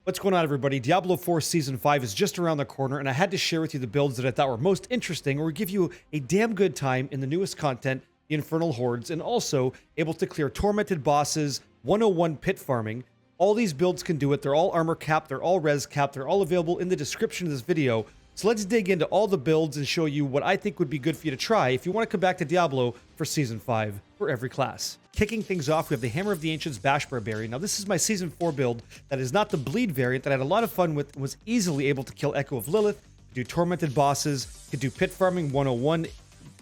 What's going on, everybody? Diablo 4 Season 5 is just around the corner, and I had to share with you the builds that I thought were most interesting or give you a damn good time in the newest content, the Infernal Hordes, and also able to clear tormented bosses, 101 pit farming. All these builds can do it. They're all armor capped, they're all res capped, they're all available in the description of this video. So let's dig into all the builds and show you what I think would be good for you to try if you want to come back to Diablo for Season 5 for every class. Kicking things off, we have the Hammer of the Ancients Bash Barbarian. Now, this is my Season 4 build that is not the bleed variant that I had a lot of fun with and was easily able to kill Echo of Lilith, do tormented bosses, could do pit farming 101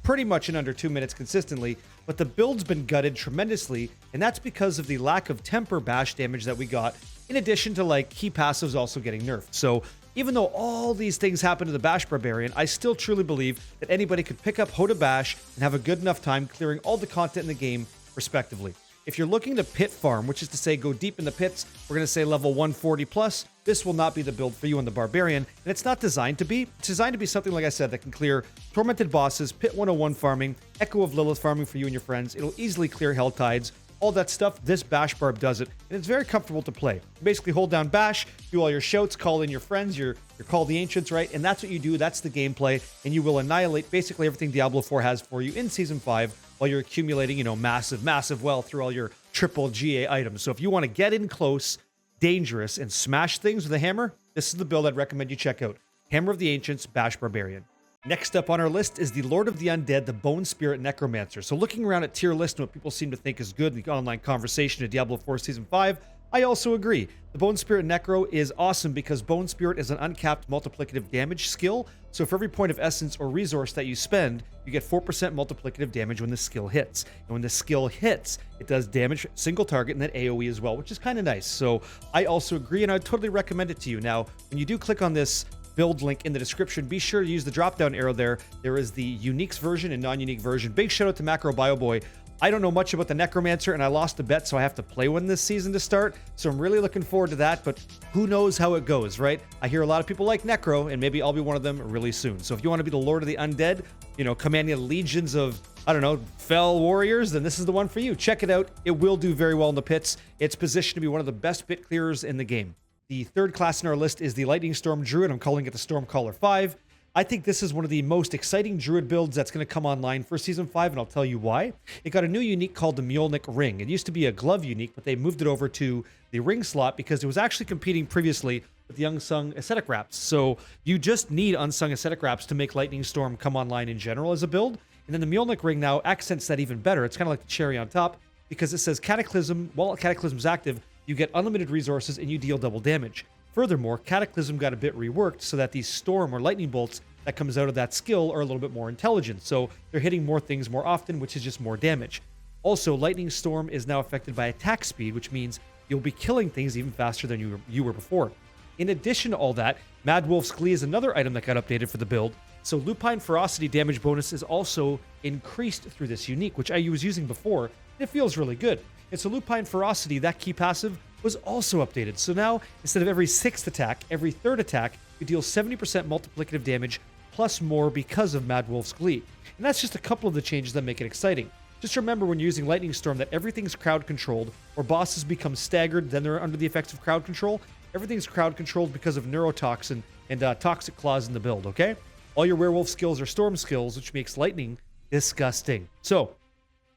pretty much in under 2 minutes consistently, but the build's been gutted tremendously, and that's because of the lack of temper bash damage that we got, in addition to like key passives also getting nerfed. So even though all these things happen to the Bash Barbarian, I still truly believe that anybody could pick up HOTA Bash and have a good enough time clearing all the content in the game respectively. If you're looking to pit farm, which is to say go deep in the pits, we're going to say level 140 plus, this will not be the build for you on the Barbarian, and it's not designed to be. It's designed to be something, like I said, that can clear tormented bosses, pit 101 farming, Echo of Lilith farming for you and your friends. It'll easily clear Hell Tides, all that stuff. This Bash Barb does it, and it's very comfortable to play. You basically hold down Bash, do all your shouts, call in your friends, your Call the Ancients, right? And that's what you do. That's the gameplay, and you will annihilate basically everything Diablo 4 has for you in Season 5 while you're accumulating, you know, massive wealth through all your triple GA items. So if you want to get in close, dangerous, and smash things with a hammer, this is the build I'd recommend you check out. Hammer of the Ancients, Bash Barbarian. Next up on our list is the Lord of the Undead, the Bone Spirit Necromancer. So looking around at tier list and what people seem to think is good in the online conversation of Diablo 4 Season 5, I also agree. The Bone Spirit Necro is awesome because Bone Spirit is an uncapped multiplicative damage skill. So for every point of essence or resource that you spend, you get 4% multiplicative damage when the skill hits. And when the skill hits, it does damage single target and then AoE as well, which is kind of nice. So I also agree, and I would totally recommend it to you. Now, when you do click on this build link in the description, be sure to use the drop down arrow there. There is the uniques version and non-unique version. Big shout out to Macro Bioboy. I don't know much about the Necromancer, and I lost a bet, so I have to play one this season to start. So I'm really looking forward to that, but who knows how it goes, right? I hear a lot of people like Necro, and maybe I'll be one of them really soon. So if you want to be the Lord of the Undead, you know, commanding legions of, I don't know, fell warriors, then this is the one for you. Check it out. It will do very well in the pits. It's positioned to be one of the best pit clearers in the game. The third class in our list is the Lightning Storm Druid. I'm calling it the Stormcaller 5. I think this is one of the most exciting Druid builds that's going to come online for Season 5, and I'll tell you why. It got a new unique called the Mjolnir Ring. It used to be a glove unique, but they moved it over to the ring slot because it was actually competing previously with the Unsung Ascetic Wraps. So you just need Unsung Ascetic Wraps to make Lightning Storm come online in general as a build. And then the Mjolnir Ring now accents that even better. It's kind of like the cherry on top because it says Cataclysm. While Cataclysm is active, you get unlimited resources and you deal double damage. Furthermore, Cataclysm got a bit reworked so that these storm or lightning bolts that comes out of that skill are a little bit more intelligent. So they're hitting more things more often, which is just more damage. Also, Lightning Storm is now affected by attack speed, which means you'll be killing things even faster than you were before. In addition to all that, Mad Wolf's Glee is another item that got updated for the build. So Lupine Ferocity damage bonus is also increased through this unique, which I was using before, and it feels really good. And so Lupine Ferocity, that key passive, was also updated. So now, instead of every 6th attack, every 3rd attack, you deal 70% multiplicative damage plus more because of Mad Wolf's Glee. And that's just a couple of the changes that make it exciting. Just remember when you're using Lightning Storm that everything's crowd controlled, or bosses become staggered, then they're under the effects of crowd control. Everything's crowd controlled because of neurotoxin and toxic claws in the build, okay? All your werewolf skills are storm skills, which makes lightning disgusting. So,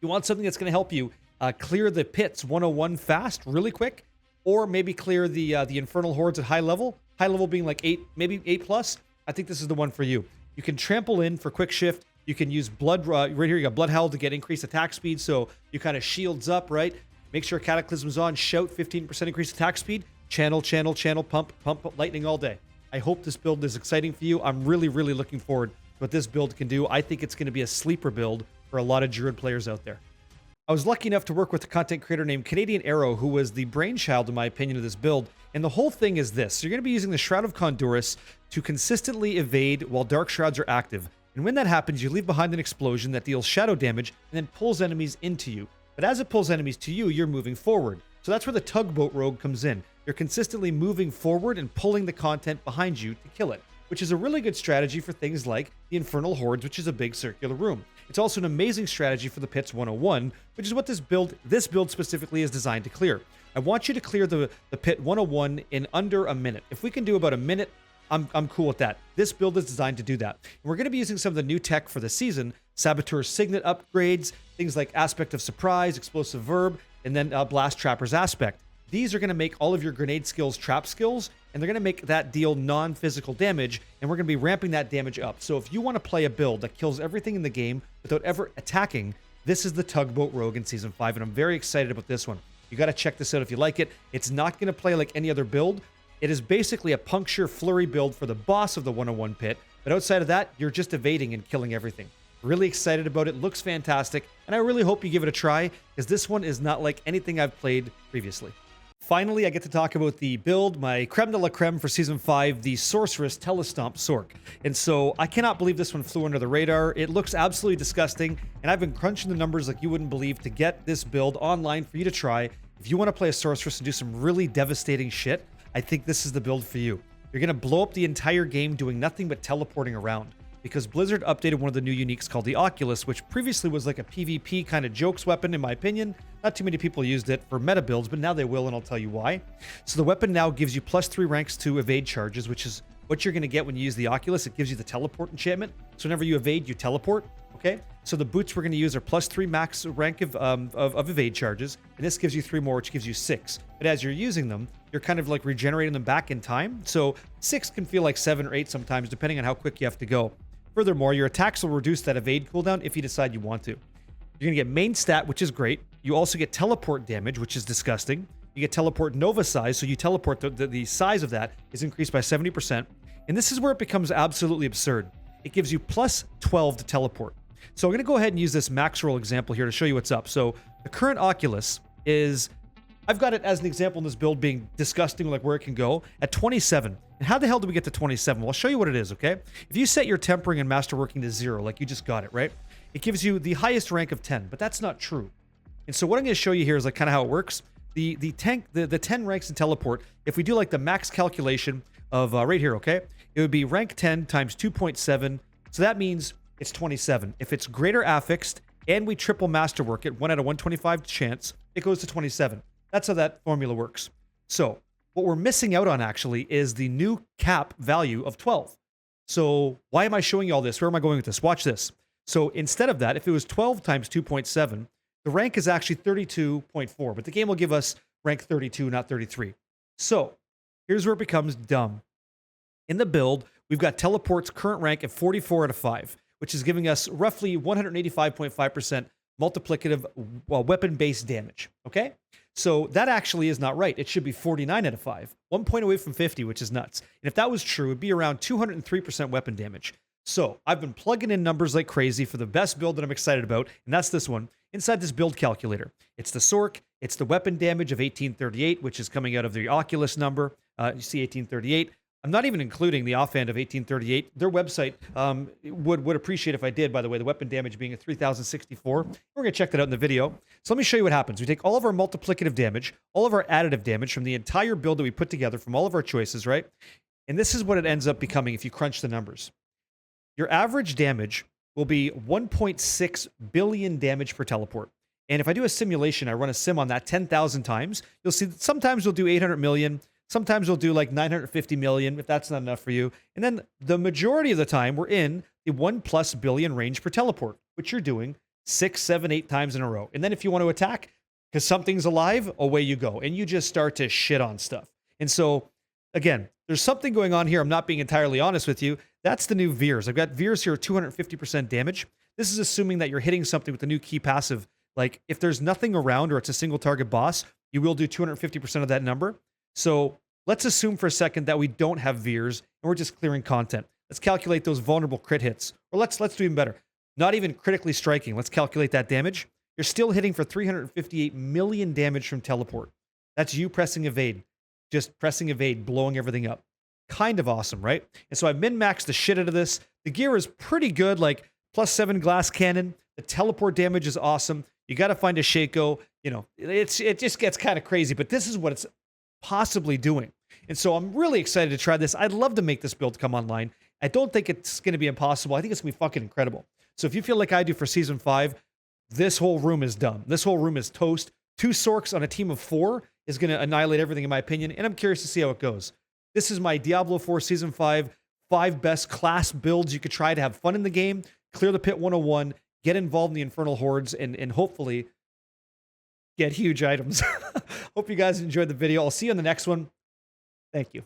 you want something that's going to help you clear the pits 101 fast, really quick, or maybe clear the Infernal Hordes at high level being like 8, maybe 8 plus. I think this is the one for you. You can trample in for quick shift. You can use blood, right here you got Blood Howl to get increased attack speed, so you kind of shields up, right? Make sure Cataclysm's on, shout 15% increased attack speed, channel, pump lightning all day. I hope this build is exciting for you. I'm really looking forward to what this build can do. I think it's going to be a sleeper build for a lot of Druid players out there. I was lucky enough to work with a content creator named Canadian Arrow, who was the brainchild, in my opinion, of this build. And the whole thing is this. So you're going to be using the Shroud of Conduit to consistently evade while Dark Shrouds are active. And when that happens, you leave behind an explosion that deals shadow damage and then pulls enemies into you. But as it pulls enemies to you, you're moving forward. So that's where the Tugboat Rogue comes in. You're consistently moving forward and pulling the content behind you to kill it, which is a really good strategy for things like the Infernal Hordes, which is a big circular room. It's also an amazing strategy for the Pits 101, which is what this build specifically is designed to clear. I want you to clear the Pit 101 in under a minute. If we can do about a minute, I'm cool with that. This build is designed to do that. And we're going to be using some of the new tech for the season, Saboteur's Signet upgrades, things like Aspect of Surprise, Explosive Verb, and then Blast Trapper's Aspect. These are going to make all of your grenade skills trap skills, and they're going to make that deal non-physical damage, and we're going to be ramping that damage up. So if you want to play a build that kills everything in the game without ever attacking, this is the Tugboat Rogue in Season 5, and I'm very excited about this one. You got to check this out if you like it. It's not going to play like any other build. It is basically a puncture flurry build for the boss of the 101 pit, but outside of that, you're just evading and killing everything. Really excited about it. Looks fantastic, and I really hope you give it a try, because this one is not like anything I've played previously. Finally, I get to talk about the build, my creme de la creme for Season 5, the Sorceress Telestomp Sorc. And so I cannot believe this one flew under the radar. It looks absolutely disgusting, and I've been crunching the numbers like you wouldn't believe to get this build online for you to try. If you want to play a Sorceress and do some really devastating shit, I think this is the build for you. You're going to blow up the entire game doing nothing but teleporting around, because Blizzard updated one of the new uniques called the Oculus, which previously was like a PvP kind of jokes weapon, in my opinion. Not too many people used it for meta builds, but now they will, and I'll tell you why. So the weapon now gives you +3 ranks to evade charges, which is what you're going to get when you use the Oculus. It gives you the teleport enchantment. So whenever you evade, you teleport. Okay? So the boots we're going to use are +3 max rank of evade charges, and this gives you 3 more, which gives you 6. But as you're using them, you're kind of like regenerating them back in time. So 6 can feel like 7 or 8 sometimes, depending on how quick you have to go. Furthermore, your attacks will reduce that evade cooldown if you decide you want to. You're going to get main stat, which is great. You also get teleport damage, which is disgusting. You get teleport Nova size, so you teleport, the size of that is increased by 70%. And this is where it becomes absolutely absurd. It gives you +12 to teleport. So I'm going to go ahead and use this max roll example here to show you what's up. So the current Oculus is, I've got it as an example in this build being disgusting, like where it can go, at 27. And how the hell do we get to 27? Well, I'll show you what it is, okay? If you set your tempering and masterworking to 0, like you just got it, right? It gives you the highest rank of 10, but that's not true. And so what I'm going to show you here is like kind of how it works. The 10 ranks in teleport, if we do like the max calculation of right here, okay? It would be rank 10 times 2.7. So that means it's 27. If it's greater affixed and we triple masterwork it, 1 out of 125 chance, it goes to 27. That's how that formula works. So what we're missing out on actually is the new cap value of 12. So why am I showing you all this? Where am I going with this? Watch this. So instead of that, if it was 12 times 2.7, the rank is actually 32.4, but the game will give us rank 32, not 33. So here's where it becomes dumb. In the build, we've got teleport's current rank at 44 out of 5, which is giving us roughly 185.5% multiplicative weapon-based damage, okay? So that actually is not right. It should be 49 out of 5, 1 point away from 50, which is nuts. And if that was true, it'd be around 203% weapon damage. So I've been plugging in numbers like crazy for the best build that I'm excited about, and that's this one, inside this build calculator. It's the Sorc, it's the weapon damage of 1838, which is coming out of the Oculus number. You see 1838. I'm not even including the offhand of 1838. Their website would appreciate if I did, by the way, the weapon damage being at 3064. We're going to check that out in the video. So let me show you what happens. We take all of our multiplicative damage, all of our additive damage from the entire build that we put together from all of our choices, right? And this is what it ends up becoming if you crunch the numbers. Your average damage will be 1.6 billion damage per teleport. And if I do a simulation, I run a sim on that 10,000 times, you'll see that sometimes we'll do 800 million, sometimes we'll do like 950 million, if that's not enough for you. And then the majority of the time, we're in the 1+ billion range per teleport, which you're doing 6, 7, 8 times in a row. And then if you want to attack, because something's alive, away you go. And you just start to shit on stuff. And so, again, there's something going on here. I'm not being entirely honest with you. That's the new Veers. I've got Veers here at 250% damage. This is assuming that you're hitting something with the new key passive. Like, if there's nothing around or it's a single target boss, you will do 250% of that number. So let's assume for a second that we don't have Veers and we're just clearing content. Let's calculate those vulnerable crit hits. Or let's do even better. Not even critically striking. Let's calculate that damage. You're still hitting for 358 million damage from teleport. That's you pressing evade. Just pressing evade, blowing everything up. Kind of awesome, right? And so I min-maxed the shit out of this. The gear is pretty good, like +7 glass cannon. The teleport damage is awesome. You got to find a Shaco. You know, it just gets kind of crazy, but this is what it's possibly doing. And so I'm really excited to try this. I'd love to make this build come online. I don't think it's going to be impossible. I think it's going to be fucking incredible. So if you feel like I do for Season 5, this whole room is done. This whole room is toast. 2 Sorcs on a team of 4 is going to annihilate everything, in my opinion, and I'm curious to see how it goes. This is my Diablo 4 Season 5 best class builds you could try to have fun in the game, clear the pit 101, get involved in the Infernal Hordes, and hopefully get huge items. Hope you guys enjoyed the video. I'll see you on the next one. Thank you.